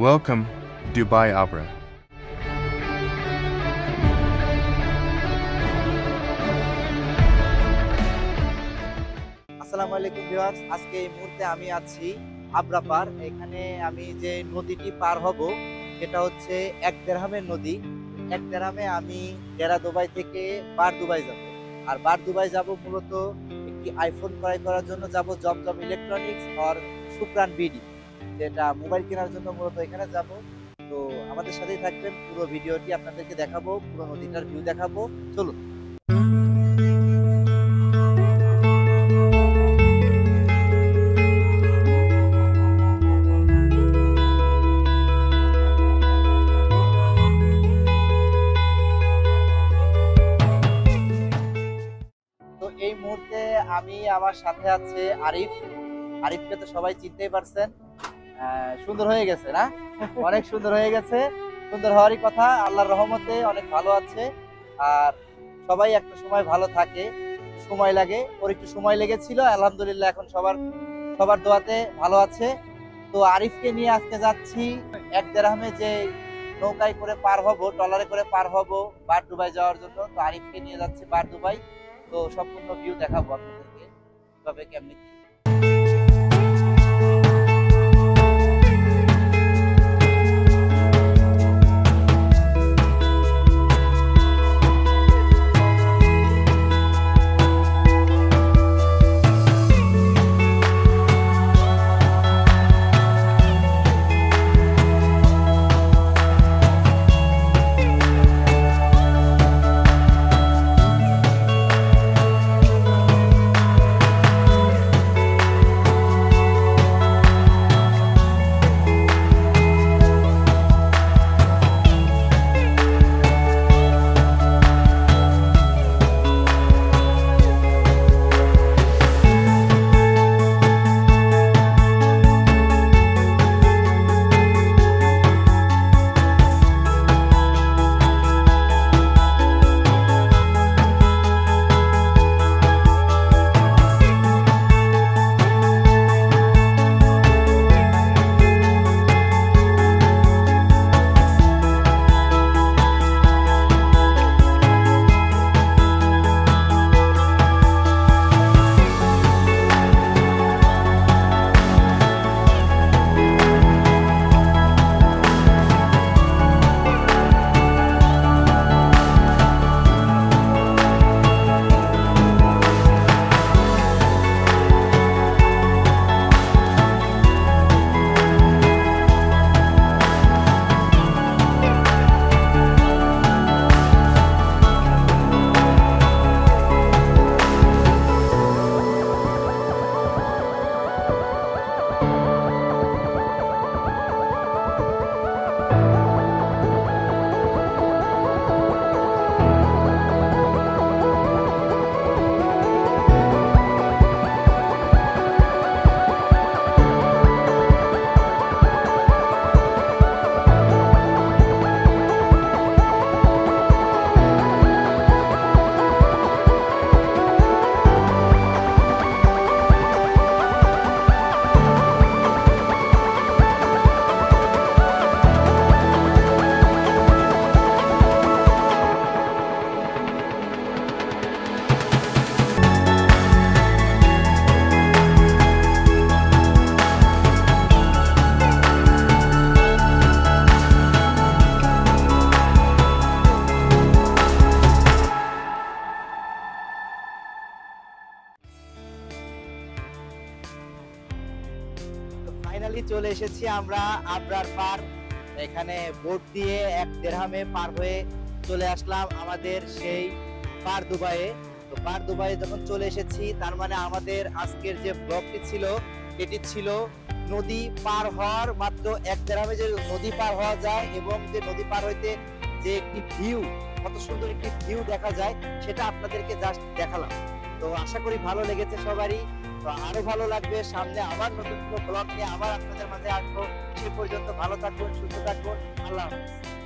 Welcome, Dubai Opera. আসসালামু আলাইকুম viewers, আজকে এই মুহূর্তে আমি আছি আবরা পার। এখানে আমি যে নদীটি পার হব সেটা হচ্ছে এক দেরহামের নদী। এক দেরহামে আমি দেরা দুবাই থেকে বার দুবাই যাব। আর বার দুবাই যাব মূলত একটি আইফোন ক্রয় করার জন্য যাব, জমজম ইলেকট্রনিক্স আর সুপ্রান বিডি, যেটা মোবাইল কেনার জন্য মূলত এখানে যাব। তো আমাদের সাথেই থাকবেন, পুরো ভিডিওটি আপনাদেরকে দেখাবো, পুরো নদীটার ভিউ দেখাবো। চলুন। তো এই মুহূর্তে আমি, আমার সাথে আছে আরিফ। আরিফকে তো সবাই চিনতেই পারছেন। সুন্দর হয়ে গেছে না? অনেক সুন্দর হয়ে গেছে। সুন্দর হওয়ারই কথা, আল্লাহর রহমতে অনেক ভালো আছে। আর সবাই একটা সময় ভালো থাকে, সময় লাগে, ওর একটু সময় লেগেছিল। আলহামদুলিল্লাহ এখন সবার দোয়াতে ভালো আছে। তো আরিফকে নিয়ে আজকে যাচ্ছি এক দেরহামে যে নৌকায় করে পার হব, ট্রলারে করে পার হব বার দুবাই যাওয়ার জন্য। তো আরিফকে নিয়ে যাচ্ছি বার দুবাই। তো সম্পূর্ণ ভিউ দেখাবো আপনাদেরকে কিভাবে কেমনি কি। ফাইনালি চলে এসেছি আমরা আবরার পার। এখানে বোট দিয়ে এক দেরহামে পার হয়ে চলে আসলাম আমাদের সেই পার দুবাইয়ে। তো পার দুবাইয়ে যখন চলে এসেছি, তার মানে আমাদের আজকের যে ব্লগটি ছিল এটি ছিল নদী পার হওয়ার, মাত্র এক দেরহামে যে নদী পার হওয়া যায় এবং যে নদী পার হইতে যে একটি ভিউ, কত সুন্দর একটি ভিউ দেখা যায়, সেটা আপনাদেরকে জাস্ট দেখালাম। তো আশা করি ভালো লেগেছে সবারই। তো আরো ভালো লাগবে, সামনে আবার নতুন কোনো ব্লগ নিয়ে আবার আপনাদের মাঝে আসবো। সে পর্যন্ত ভালো থাকুন, সুস্থ থাকুন। আল্লাহ হাফেজ।